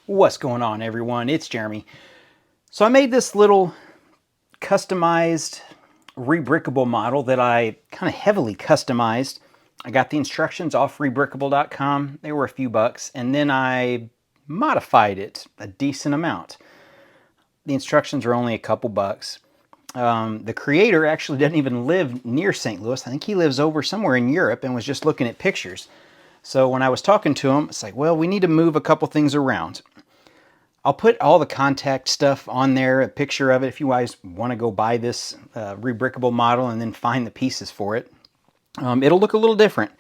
What's going on, everyone? It's Jeremy. So I made this little customized reBrickable model that I kind of heavily customized. I got the instructions off reBrickable.com. They were a few bucks, and then I modified it a decent amount. The instructions are only a couple bucks. The creator actually doesn't even live near St. Louis. I think he lives over somewhere in Europe and was just looking at pictures. So when I was talking to him, it's like, well, we need to move a couple things around. I'll put all the contact stuff on there, a picture of it, if you guys want to go buy this rebrickable model and then find the pieces for it. It'll look a little different.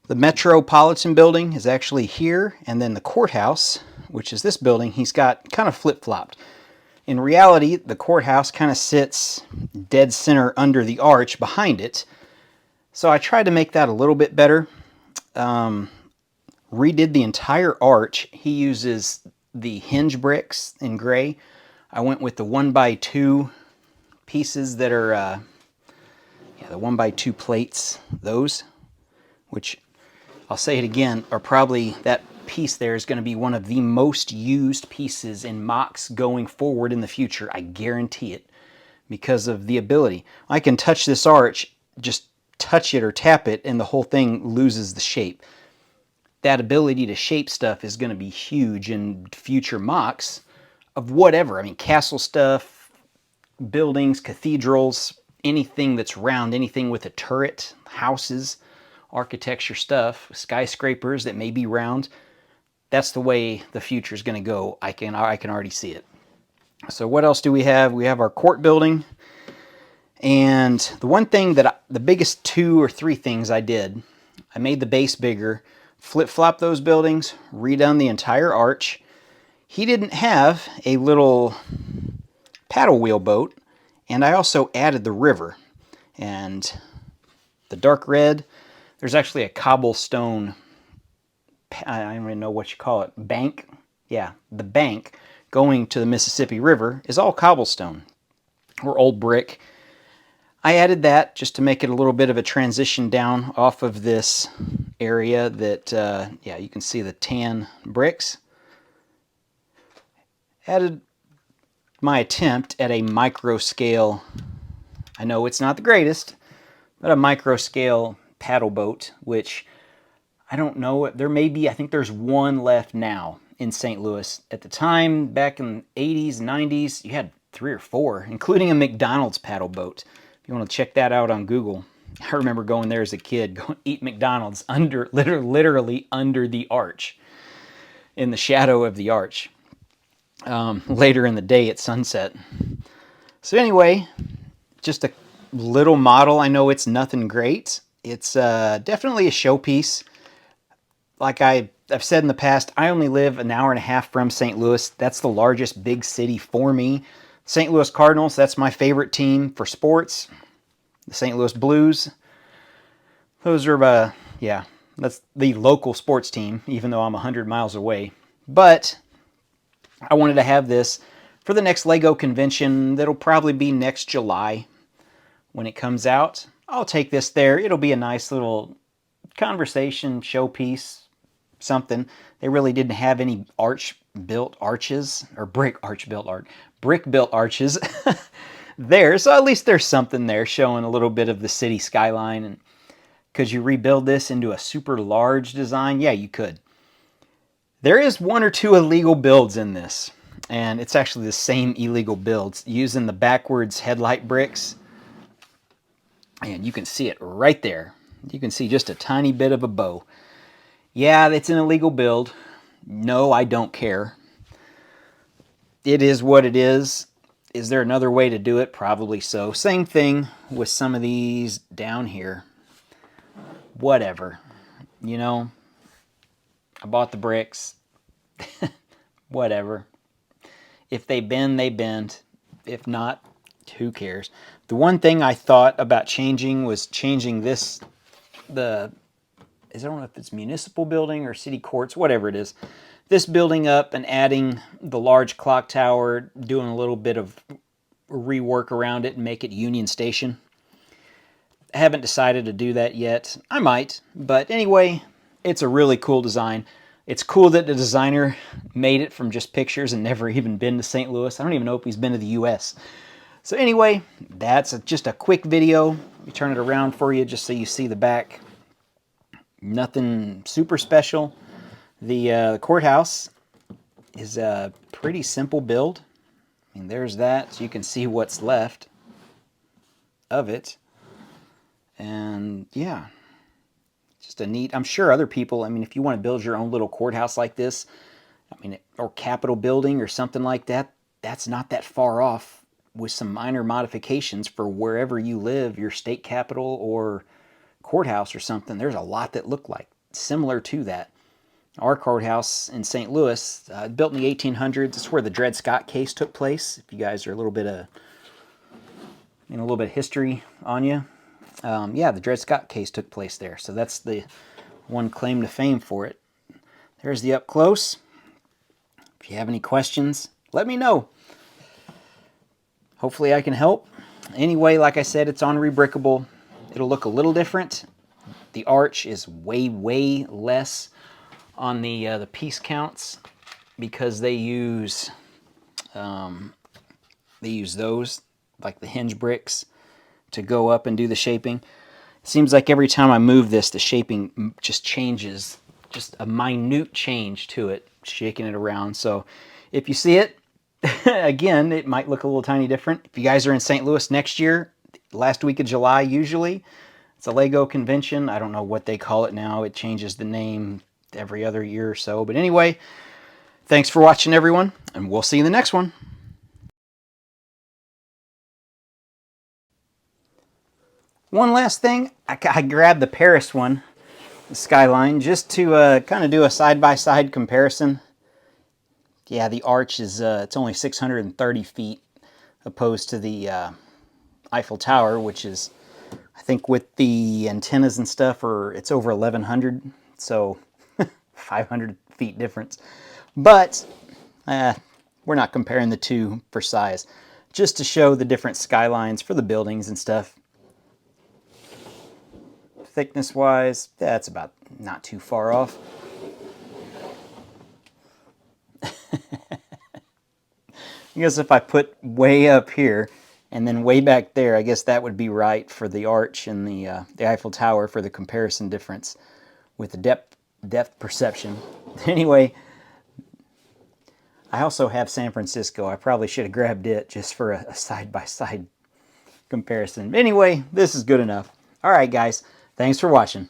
The Metropolitan building is actually here, and then the courthouse, which is this building, he's got kind of flip-flopped. In reality, the courthouse kind of sits dead center under the arch behind it. So I tried to make that a little bit better. Redid the entire arch. He uses the hinge bricks in gray. I went with the 1x2 pieces that are, the 1x2 plates, those, which I'll say it again, are probably, that piece there is going to be one of the most used pieces in mocks going forward in the future. I guarantee it, because of the ability. I can touch this arch, just touch it or tap it, and the whole thing loses the shape. That ability to shape stuff is going to be huge in future mocks of whatever. I mean, castle stuff, buildings, cathedrals, anything that's round, anything with a turret, houses, architecture stuff, skyscrapers that may be round. That's the way the future is going to go. I can already see it. So what else do we have? We have our court building. And the one thing that the biggest 2 or 3 things I did, I made the base bigger, flip-flop those buildings, redone the entire arch. He didn't have a little paddle wheel boat, and I also added the river. And the dark red, there's actually a cobblestone, I don't even know what you call it, bank? Yeah, the bank going to the Mississippi River is all cobblestone, or old brick. I added that just to make it a little bit of a transition down off of this area that, yeah, you can see the tan bricks. Added my attempt at a micro scale. I know it's not the greatest, but a micro scale paddle boat, which I don't know, there may be, I think there's one left now in St. Louis. At the time, back in the 80s, 90s, you had 3 or 4, including a McDonald's paddle boat. If you want to check that out on Google. I remember going there as a kid, going to eat McDonald's under, literally under the arch, in the shadow of the arch, later in the day at sunset. So anyway, just a little model. I know it's nothing great. It's definitely a showpiece. Like I've said in the past, I only live an hour and a half from St. Louis. That's the largest big city for me. St. Louis Cardinals, that's my favorite team for sports. The St. Louis Blues, those are, yeah, that's the local sports team, even though I'm 100 miles away. But I wanted to have this for the next LEGO convention that'll probably be next July when it comes out. I'll take this there. It'll be a nice little conversation showpiece, something. They really didn't have any arch-built arches, or brick built arches there, so at least there's something there showing a little bit of the city skyline. And could you rebuild this into a super large design? Yeah, you could. There is 1 or 2 illegal builds in this, and it's actually the same illegal builds using the backwards headlight bricks, and you can see it right there. You can see just a tiny bit of a bow. Yeah, it's an illegal build. No, I don't care. It is what it is. Is there another way to do it? Probably so. Same thing with some of these down here. Whatever. You know, I bought the bricks. Whatever. If they bend, they bend. If not, who cares? The one thing I thought about changing was changing this, I don't know if it's municipal building or city courts, whatever it is. This building up and adding the large clock tower, doing a little bit of rework around it and make it Union Station. I haven't decided to do that yet. I might, but anyway, it's a really cool design. It's cool that the designer made it from just pictures and never even been to St. Louis. I don't even know if he's been to the US. So anyway, that's just a quick video. Let me turn it around for you just so you see the back. Nothing super special. The courthouse is a pretty simple build. I mean, there's that, so you can see what's left of it. And yeah, just a neat, I'm sure other people, I mean, if you want to build your own little courthouse like this, I mean, or Capitol building or something like that, that's not that far off with some minor modifications for wherever you live, your state capitol or courthouse or something. There's a lot that look like similar to that. Our courthouse in St. Louis, built in the 1800s. It's where the Dred Scott case took place. If you guys are a little bit of, a little bit of history on you, yeah, the Dred Scott case took place there. So that's the one claim to fame for it. There's the up close. If you have any questions, let me know. Hopefully I can help. Anyway, like I said, it's on reBrickable. It'll look a little different. The arch is way, way less on the piece counts because they use those, like the hinge bricks, to go up and do the shaping. It seems like every time I move this, the shaping just changes, just a minute change to it, shaking it around. So if you see it, again, it might look a little tiny different. If you guys are in St. Louis next year, last week of July usually, it's a Lego convention. I don't know what they call it now. It changes the name every other year or so. But anyway, thanks for watching, everyone, and we'll see you in the next one. One last thing, I grabbed the Paris one, the Skyline, just to kind of do a side-by-side comparison. Yeah, the arch is, it's only 630 feet opposed to the Eiffel Tower, which is, I think with the antennas and stuff, it's over 1,100, so 500 feet difference. But we're not comparing the two for size, just to show the different skylines for the buildings and stuff. Thickness-wise, that's about not too far off. I guess if I put way up here and then way back there, I guess that would be right for the arch and the Eiffel Tower for the comparison difference with the depth perception. Anyway, I also have San Francisco. I probably should have grabbed it just for a side-by-side comparison. Anyway, this is good enough. All right, guys. Thanks for watching.